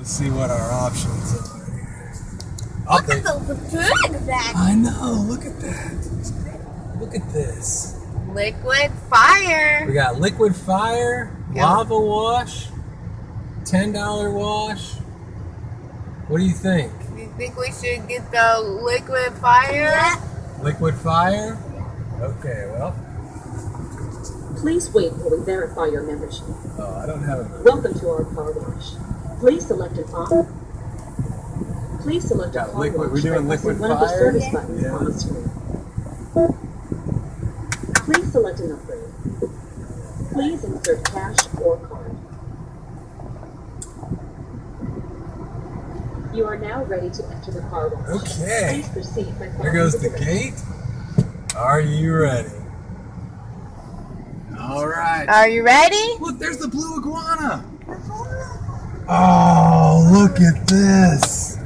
Let's see what our options are. Look at the big vacuum. I know, look at that. Look at this. Liquid fire. We got liquid fire, lava wash, $10 wash. What do you think? You think we should get the liquid fire? Yeah. Liquid fire? Okay, well. Please wait while we verify your membership. Oh, I don't have a... Welcome to our car wash. Please select an option. Please select a car wash. We're doing liquid one of the fire? service buttons on the screen. Please select an upgrade. Please insert cash or card. You are now ready to enter the car wash. Okay. Please proceed by There goes the gate. Are you ready? All right. Are you ready? Look, there's the blue iguana. Oh, look at this.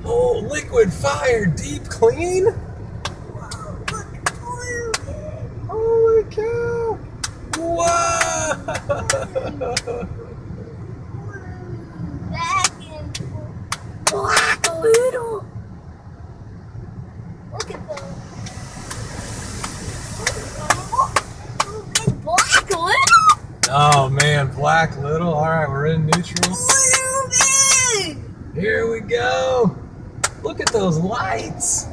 Oh, liquid fire, deep clean. Holy cow. Wow. Black little. Look at those. Black little. Oh man, black little. All right, we're in neutral. Big. Here we go. Look at those lights.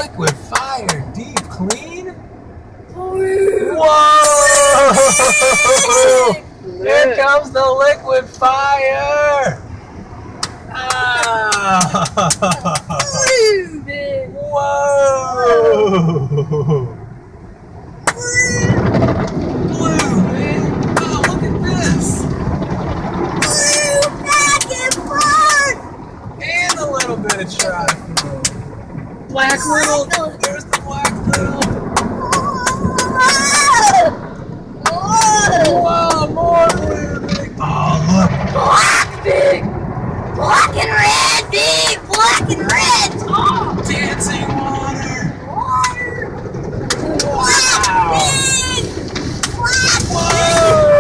Liquid fire, deep clean. Whoa! Here comes the liquid fire. Ah. Whoa! Blue, man. Oh, look at this. Blue back and forth. And a little bit of triangle. Black little. There's the black little. Whoa, more blue big. Oh, look. Black big. Black and red big. Black and red. Oh. Dancing water. Water. Wow. Big. Black Whoa!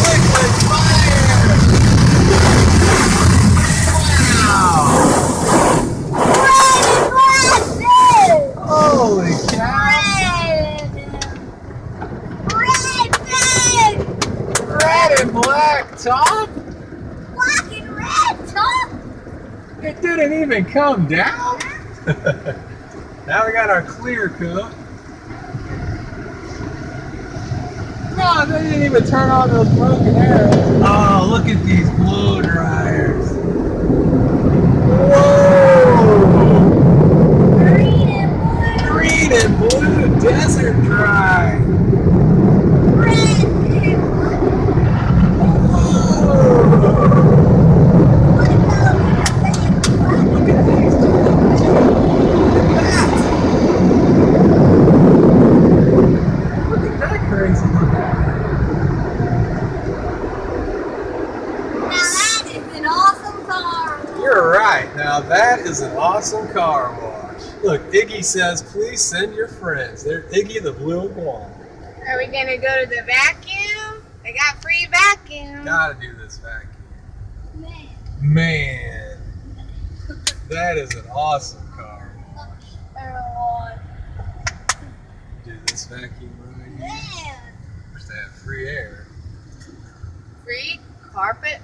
Liquid fire. Wow. Red and black big. Holy cow. Red and black top? Black and red top? It didn't even come down? Now we got our clear coat. No, they didn't even turn on those broken arrows. Oh, look at these blow dryers. Whoa! Green and blue desert dry. Red and Look at these. Look at that crazy looking. Now that is an awesome car. You're right. Now that is an awesome car wash. Look, Iggy says, please send your friends. They're Iggy the blue iguana. Are we going to go to the vacuum? I got free vacuum. Gotta do this vacuum. Man. Man, that is an awesome car wash. Do this vacuum right here. Man. Just to have free air. Free carpet